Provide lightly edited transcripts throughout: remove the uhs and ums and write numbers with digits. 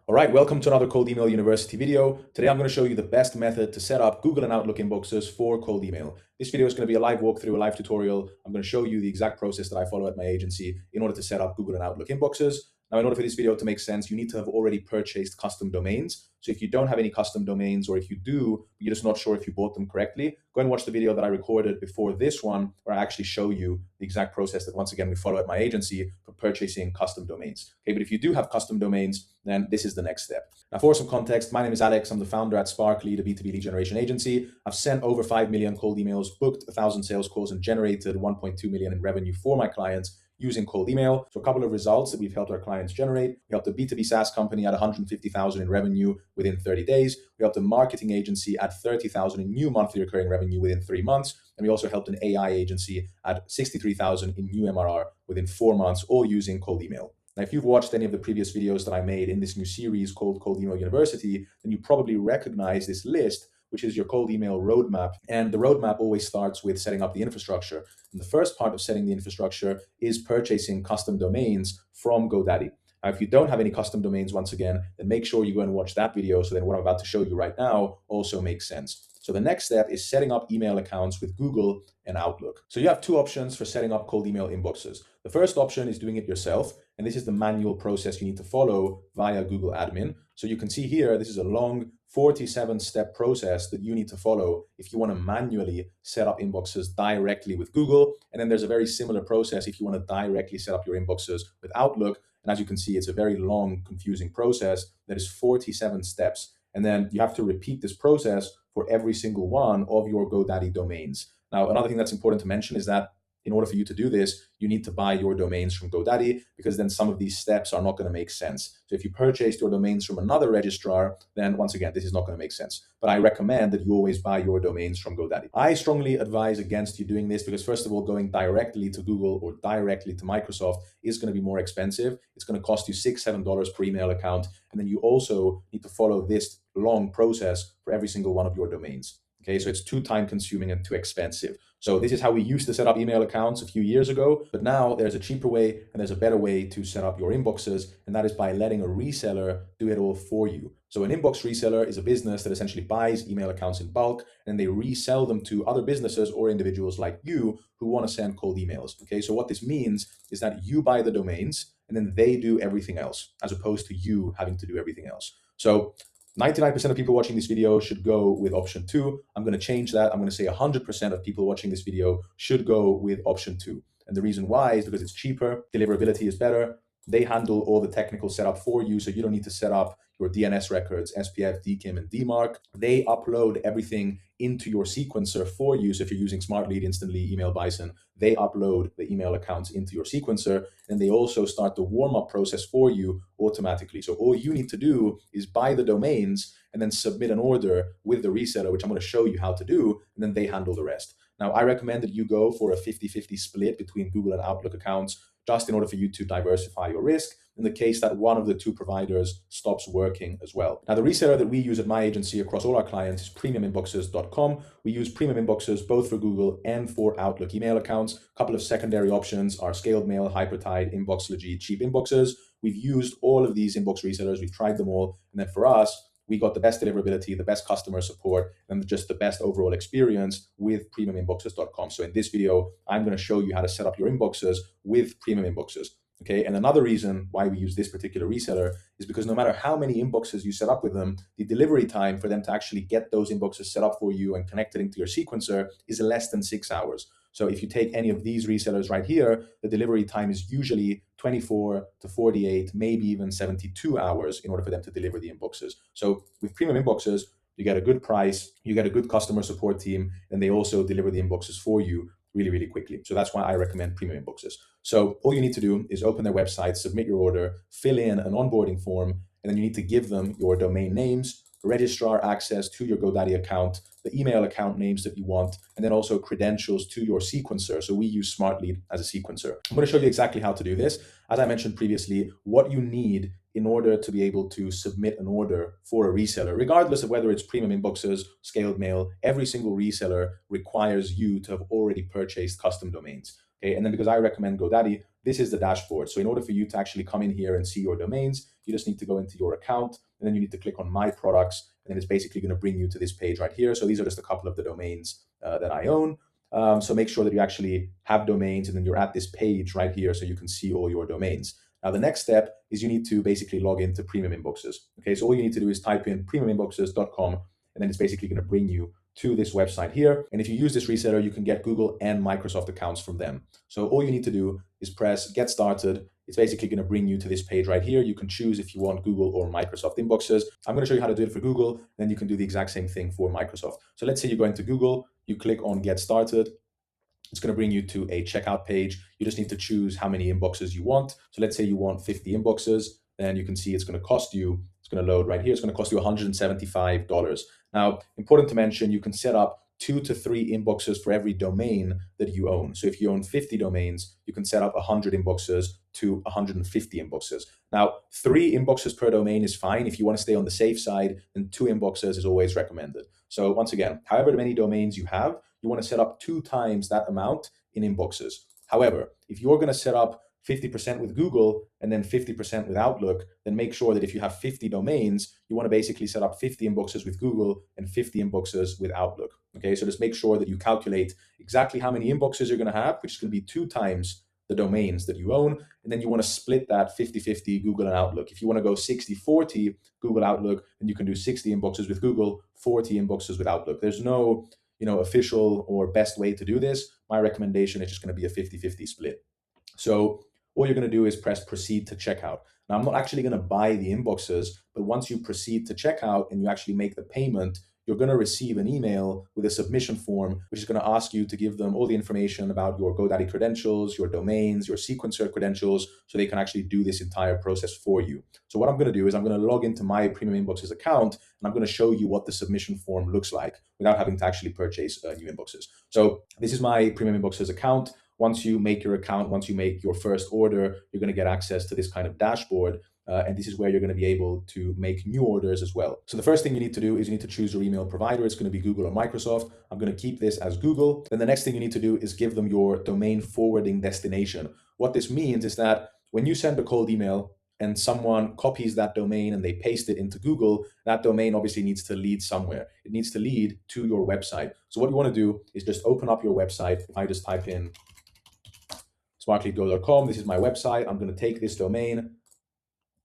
All right, welcome to another Cold Email University video. Today I'm going to show you the best method to set up Google and Outlook inboxes for cold email. This video is going to be a live walkthrough, a live tutorial. I'm going to show you the exact process that I follow at my agency in order to set up Google and Outlook inboxes. Now, in order for this video to make sense, you need to have already purchased custom domains. So if you don't have any custom domains, or if you do, you're just not sure if you bought them correctly, go and watch the video that I recorded before this one, where I actually show you the exact process that, once again, we follow at my agency for purchasing custom domains. Okay, but if you do have custom domains, then this is the next step. Now, for some context, my name is Alex. I'm the founder at Sparkly, the B2B lead generation agency. I've sent over 5 million cold emails, booked 1,000 sales calls, and generated 1.2 million in revenue for my clients using cold email. So a couple of results that we've helped our clients generate. We helped a B2B SaaS company at 150,000 in revenue within 30 days. We helped a marketing agency at 30,000 in new monthly recurring revenue within 3 months. And we also helped an AI agency at 63,000 in new MRR within 4 months, all using cold email. Now, if you've watched any of the previous videos that I made in this new series called Cold Email University, then you probably recognize this list, which is your cold email roadmap. And the roadmap always starts with setting up the infrastructure. And the first part of setting the infrastructure is purchasing custom domains from GoDaddy. Now, if you don't have any custom domains, once again, then make sure you go and watch that video, so then what I'm about to show you right now also makes sense. So the next step is setting up email accounts with Google and Outlook. So you have two options for setting up cold email inboxes. The first option is doing it yourself, and this is the manual process you need to follow via Google Admin. So you can see here, this is a long 47-step process that you need to follow if you want to manually set up inboxes directly with Google. And then there's a very similar process if you want to directly set up your inboxes with Outlook. And as you can see, it's a very long, confusing process that is 47 steps. And then you have to repeat this process for every single one of your GoDaddy domains. Now, another thing that's important to mention is that in order for you to do this, you need to buy your domains from GoDaddy, because then some of these steps are not going to make sense. So if you purchased your domains from another registrar, then once again, this is not going to make sense. But I recommend that you always buy your domains from GoDaddy. I strongly advise against you doing this because, first of all, going directly to Google or directly to Microsoft is going to be more expensive. It's going to cost you $6, $7 per email account. And then you also need to follow this long process for every single one of your domains. Okay, so it's too time consuming and too expensive. So this is how we used to set up email accounts a few years ago, but now there's a cheaper way and there's a better way to set up your inboxes, and that is by letting a reseller do it all for you. So an inbox reseller is a business that essentially buys email accounts in bulk, and they resell them to other businesses or individuals like you who want to send cold emails. Okay, so what this means is that you buy the domains and then they do everything else, as opposed to you having to do everything else. So 99% of people watching this video should go with option 2. I'm going to change that. I'm going to say 100% of people watching this video should go with option 2. And the reason why is because it's cheaper, deliverability is better. They handle all the technical setup for you, so you don't need to set up your DNS records, SPF, DKIM, and DMARC. They upload everything into your sequencer for you. So if you're using SmartLead, Instantly, Email Bison, they upload the email accounts into your sequencer, and they also start the warm-up process for you automatically. So all you need to do is buy the domains and then submit an order with the reseller, which I'm going to show you how to do, and then they handle the rest. Now, I recommend that you go for a 50-50 split between Google and Outlook accounts, just in order for you to diversify your risk in the case that one of the two providers stops working as well. Now, the reseller that we use at my agency across all our clients is premiuminboxes.com. We use premium inboxes both for Google and for Outlook email accounts. A couple of secondary options are Scaled Mail, Hypertide, InboxLogi, Cheap Inboxes. We've used all of these inbox resellers. We've tried them all. And then for us, we got the best deliverability, the best customer support, and just the best overall experience with premiuminboxes.com. So in this video, I'm going to show you how to set up your inboxes with premium inboxes. Okay, and another reason why we use this particular reseller is because no matter how many inboxes you set up with them, the delivery time for them to actually get those inboxes set up for you and connected into your sequencer is less than 6 hours. So if you take any of these resellers right here, the delivery time is usually 24 to 48, maybe even 72 hours in order for them to deliver the inboxes. So with premium inboxes, you get a good price, you get a good customer support team, and they also deliver the inboxes for you really, really quickly. So that's why I recommend premium inboxes. So all you need to do is open their website, submit your order, fill in an onboarding form, and then you need to give them your domain names, registrar access to your GoDaddy account, the email account names that you want, and then also credentials to your sequencer. So we use SmartLead as a sequencer. I'm going to show you exactly how to do this. As I mentioned previously, what you need in order to be able to submit an order for a reseller, regardless of whether it's premium inboxes, scaled mail, every single reseller requires you to have already purchased custom domains. Okay, and then because I recommend GoDaddy, this is the dashboard. So in order for you to actually come in here and see your domains, you just need to go into your account, and then you need to click on My Products, and then it's basically going to bring you to this page right here. So these are just a couple of the domains that I own. So make sure that you actually have domains, and then you're at this page right here so you can see all your domains. Now, the next step is you need to basically log into Premium Inboxes. Okay, so all you need to do is type in premiuminboxes.com, and then it's basically going to bring you to this website here. And if you use this reseller, you can get Google and Microsoft accounts from them. So all you need to do is press Get Started. It's basically going to bring you to this page right here. You can choose if you want Google or Microsoft inboxes. I'm going to show you how to do it for Google. Then you can do the exact same thing for Microsoft. So let's say you go into Google, you click on Get Started. It's going to bring you to a checkout page. You just need to choose how many inboxes you want. So let's say you want 50 inboxes, then you can see it's going to cost you, it's going to load right here. It's going to cost you $175. Now, important to mention, you can set up 2 to 3 inboxes for every domain that you own. So if you own 50 domains, you can set up 100 inboxes to 150 inboxes. Now, 3 inboxes per domain is fine. If you want to stay on the safe side, then 2 inboxes is always recommended. So once again, however many domains you have, you want to set up 2 times that amount in inboxes. However, if you're going to set up 50% with Google and then 50% with Outlook, then make sure that if you have 50 domains, you want to basically set up 50 inboxes with Google and 50 inboxes with Outlook. Okay, so just make sure that you calculate exactly how many inboxes you're going to have, which is going to be 2 times the domains that you own. And then you want to split that 50-50 Google and Outlook. If you want to go 60-40 Google Outlook, then you can do 60 inboxes with Google, 40 inboxes with Outlook. There's no official or best way to do this. My recommendation is just going to be a 50-50 split. So all you're going to do is press proceed to checkout. Now, I'm not actually going to buy the inboxes, but once you proceed to checkout and you actually make the payment, you're going to receive an email with a submission form, which is going to ask you to give them all the information about your GoDaddy credentials, your domains, your sequencer credentials, so they can actually do this entire process for you. So what I'm going to do is I'm going to log into my Premium Inboxes account, and I'm going to show you what the submission form looks like without having to actually purchase new inboxes. So this is my Premium Inboxes account. Once you make your account, once you make your first order, you're going to get access to this kind of dashboard. And this is where you're going to be able to make new orders as well. So the first thing you need to do is you need to choose your email provider. It's going to be Google or Microsoft. I'm going to keep this as Google. Then the next thing you need to do is give them your domain forwarding destination. What this means is that when you send a cold email and someone copies that domain and they paste it into Google, that domain obviously needs to lead somewhere. It needs to lead to your website. So what you want to do is just open up your website. If I just type in smartleadgo.com, this is my website. I'm going to take this domain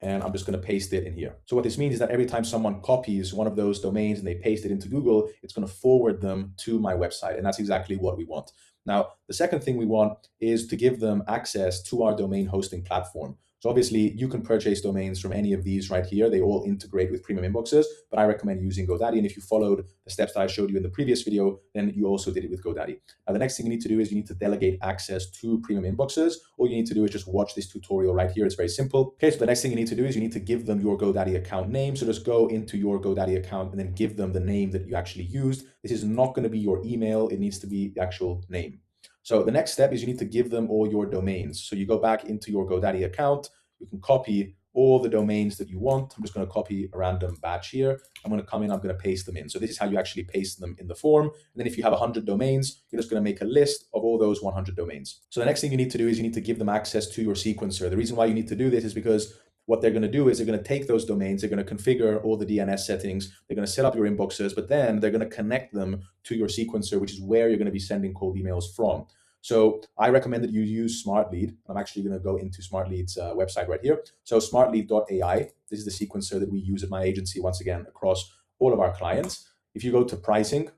and I'm just going to paste it in here. So what this means is that every time someone copies one of those domains and they paste it into Google, it's going to forward them to my website. And that's exactly what we want. Now, the second thing we want is to give them access to our domain hosting platform. So obviously you can purchase domains from any of these right here. They all integrate with Premium Inboxes, but I recommend using GoDaddy. And if you followed the steps that I showed you in the previous video, then you also did it with GoDaddy. Now, the next thing you need to do is you need to delegate access to Premium Inboxes. All you need to do is just watch this tutorial right here. It's very simple. Okay, so the next thing you need to do is you need to give them your GoDaddy account name. So just go into your GoDaddy account and then give them the name that you actually used. This is not going to be your email. It needs to be the actual name. So the next step is you need to give them all your domains. So you go back into your GoDaddy account, you can copy all the domains that you want. I'm just going to copy a random batch here. I'm going to come in, I'm going to paste them in. So this is how you actually paste them in the form. And then if you have 100 domains, you're just going to make a list of all those 100 domains. So the next thing you need to do is you need to give them access to your sequencer. The reason why you need to do this is because what they're going to do is they're going to take those domains, they're going to configure all the DNS settings, they're going to set up your inboxes, but then they're going to connect them to your sequencer, which is where you're going to be sending cold emails from. So I recommend that you use SmartLead. I'm actually going to go into SmartLead's website right here. So smartlead.ai, this is the sequencer that we use at my agency, once again, across all of our clients. If you go to pricing,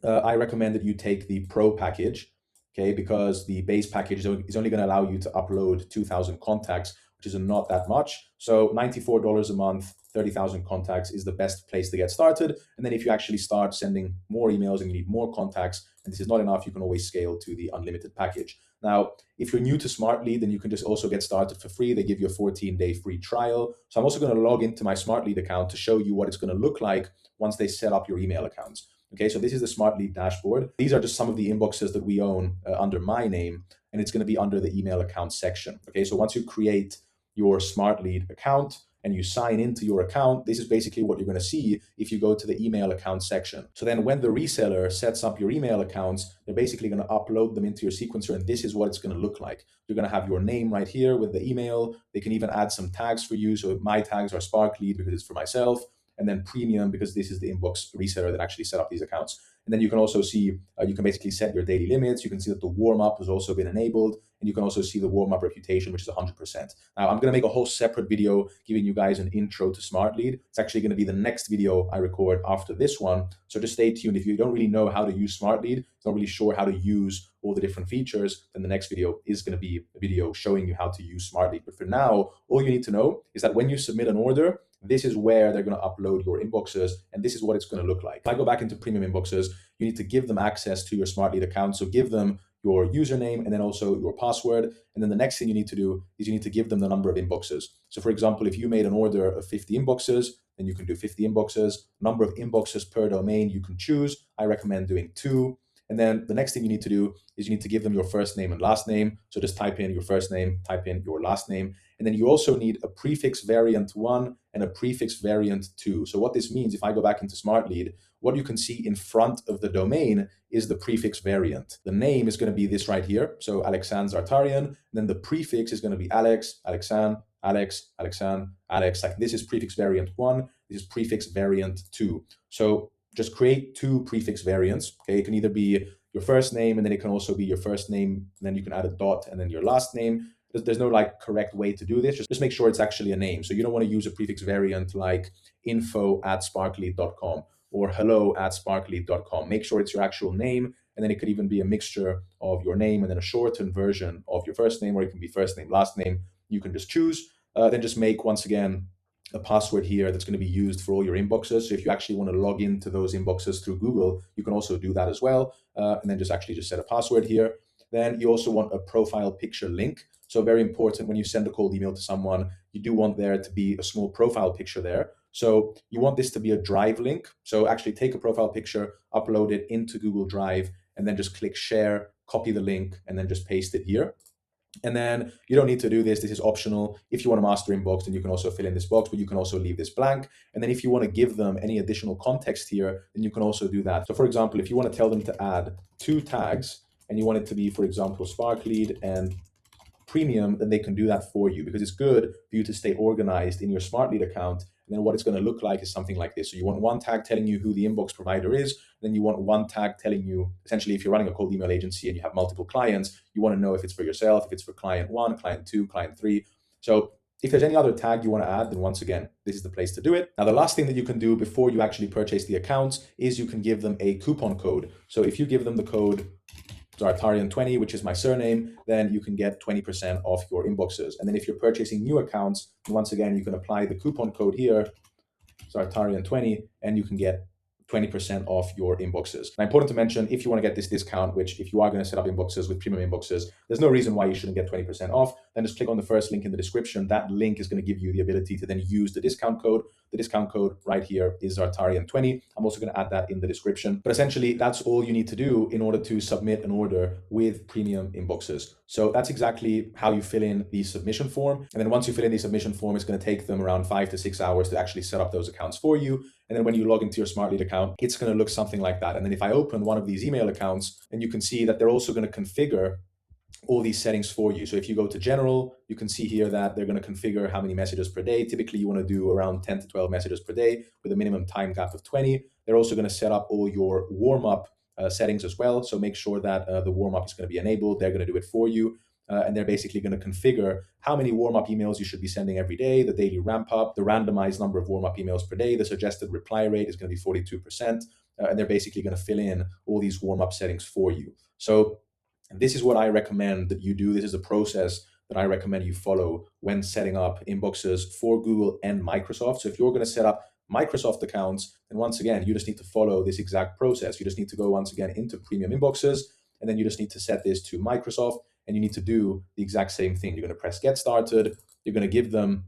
I recommend that you take the Pro package, okay, because the base package is only going to allow you to upload 2,000 contacts, which is not that much. So $94 a month, 30,000 contacts is the best place to get started. And then if you actually start sending more emails and you need more contacts, and this is not enough, you can always scale to the unlimited package. Now, if you're new to SmartLead, then you can just also get started for free. They give you a 14-day free trial. So I'm also going to log into my SmartLead account to show you what it's going to look like once they set up your email accounts. Okay, so this is the SmartLead dashboard. These are just some of the inboxes that we own under my name, and it's going to be under the email account section. Okay, so once you create your SmartLead account, and you sign into your account, this is basically what you're going to see if you go to the email account section. So then when the reseller sets up your email accounts, they're basically going to upload them into your sequencer, and this is what it's going to look like. You're going to have your name right here with the email. They can even add some tags for you. So my tags are Spark Lead because it's for myself, and then Premium because this is the inbox reseller that actually set up these accounts. And then you can also see, you can basically set your daily limits. You can see that the warm-up has also been enabled, and you can also see the warm-up reputation, which is 100%. Now, I'm going to make a whole separate video giving you guys an intro to Smart Lead. It's actually going to be the next video I record after this one. So just stay tuned. If you don't really know how to use Smart Lead, not really sure how to use all the different features, then the next video is going to be a video showing you how to use Smart Lead. But for now, all you need to know is that when you submit an order, this is where they're going to upload your inboxes, and this is what it's going to look like. If I go back into premium inboxes, you need to give them access to your Smart Lead account. So give them your username and then also your password. And then the next thing you need to do is you need to give them the number of inboxes. So for example, if you made an order of 50 inboxes, then you can do 50 inboxes. Number of inboxes per domain you can choose. I recommend doing 2. And then the next thing you need to do is you need to give them your first name and last name. So just type in your first name, type in your last name. And then you also need a prefix variant 1 and a prefix variant 2. So what this means, if I go back into Smart Lead, what you can see in front of the domain is the prefix variant. The name is going to be this right here. So Alexandre Zartarian. Then the prefix is going to be Alex, Alexandre, Alex, Alexandre, Alex. Like this is prefix variant 1. This is prefix variant 2. So just create 2 prefix variants. Okay, it can either be your first name, and then it can also be your first name, and then you can add a dot, and then your last name. There's no like correct way to do this. Just make sure it's actually a name. So you don't want to use a prefix variant like info@sparklead.com or hello@sparklead.com. Make sure it's your actual name, and then it could even be a mixture of your name and then a shortened version of your first name, or it can be first name, last name. You can just choose. Then just make, once again, a password here that's going to be used for all your inboxes. So if you actually want to log into those inboxes through Google, you can also do that as well. And then just set a password here. Then you also want a profile picture link. So very important, when you send a cold email to someone, you do want there to be a small profile picture there. So you want this to be a Drive link. So actually take a profile picture, upload it into Google Drive, and then just click share, copy the link, and then just paste it here. And then you don't need to do this. This is optional. If you want to master inbox, then you can also fill in this box, but you can also leave this blank. And then if you want to give them any additional context here, then you can also do that. So for example, if you want to tell them to add 2 tags and you want it to be, for example, Spark Lead and Premium, then they can do that for you, because it's good for you to stay organized in your Smart Lead account. And then what it's going to look like is something like this. So you want one tag telling you who the inbox provider is. Then you want one tag telling you, essentially, if you're running a cold email agency and you have multiple clients, you want to know if it's for yourself, if it's for client 1, client 2, client 3. So if there's any other tag you want to add, then once again, this is the place to do it. Now, the last thing that you can do before you actually purchase the accounts is you can give them a coupon code. So if you give them the code Zartarian20, which is my surname, then you can get 20% off your inboxes. And then if you're purchasing new accounts, once again, you can apply the coupon code here, Zartarian20, and you can get 20% off your inboxes. Now, important to mention, if you want to get this discount, which if you are going to set up inboxes with premium inboxes, there's no reason why you shouldn't get 20% off. Then just click on the first link in the description. That link is going to give you the ability to then use the discount code. The discount code right here is Zartarian20. I'm also going to add that in the description. But essentially, that's all you need to do in order to submit an order with premium inboxes. So that's exactly how you fill in the submission form. And then once you fill in the submission form, it's going to take them around 5 to 6 hours to actually set up those accounts for you. And then when you log into your Smart Lead account, it's going to look something like that. And then if I open one of these email accounts, then you can see that they're also going to configure all these settings for you. So if you go to general, you can see here that they're going to configure how many messages per day. Typically, you want to do around 10 to 12 messages per day with a minimum time gap of 20. They're also going to set up all your warm-up settings as well. So make sure that the warm-up is going to be enabled. They're going to do it for you. And they're basically going to configure how many warm-up emails you should be sending every day, the daily ramp-up, the randomized number of warm-up emails per day. The suggested reply rate is going to be 42%. And they're basically going to fill in all these warm-up settings for you. So this is what I recommend that you do. This is a process that I recommend you follow when setting up inboxes for Google and Microsoft. So if you're going to set up Microsoft accounts, then once again, you just need to follow this exact process. You just need to go once again into premium inboxes, and then you just need to set this to Microsoft, and you need to do the exact same thing. You're going to press get started. You're going to give them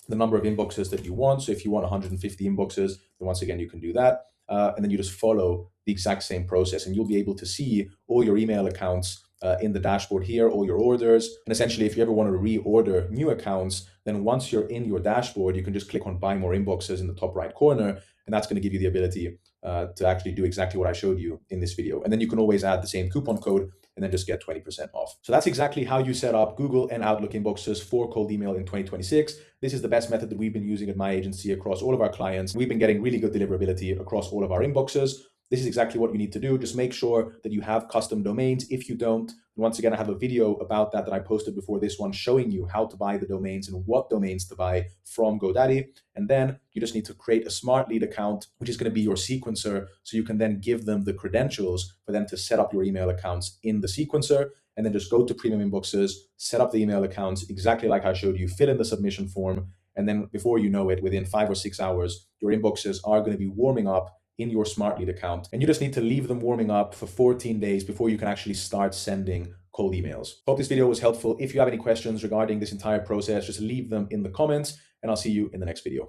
the number of inboxes that you want. So if you want 150 inboxes, then once again, you can do that. And then you just follow the exact same process, and you'll be able to see all your email accounts in the dashboard here, all your orders. And essentially, if you ever want to reorder new accounts, then once you're in your dashboard, you can just click on buy more inboxes in the top right corner, and that's going to give you the ability to actually do exactly what I showed you in this video. And then you can always add the same coupon code and then just get 20% off. So that's exactly how you set up Google and Outlook inboxes for cold email in 2026. This is the best method that we've been using at my agency across all of our clients. We've been getting really good deliverability across all of our inboxes. This is exactly what you need to do. Just make sure that you have custom domains. If you don't, once again, I have a video about that I posted before this one, showing you how to buy the domains and what domains to buy from GoDaddy. And then you just need to create a smart lead account, which is going to be your sequencer. So you can then give them the credentials for them to set up your email accounts in the sequencer. And then just go to premium inboxes, set up the email accounts exactly like I showed you, fill in the submission form. And then before you know it, within 5 or 6 hours, your inboxes are going to be warming up in your smart lead account. And you just need to leave them warming up for 14 days before you can actually start sending cold emails. Hope this video was helpful. If you have any questions regarding this entire process, just leave them in the comments, and I'll see you in the next video.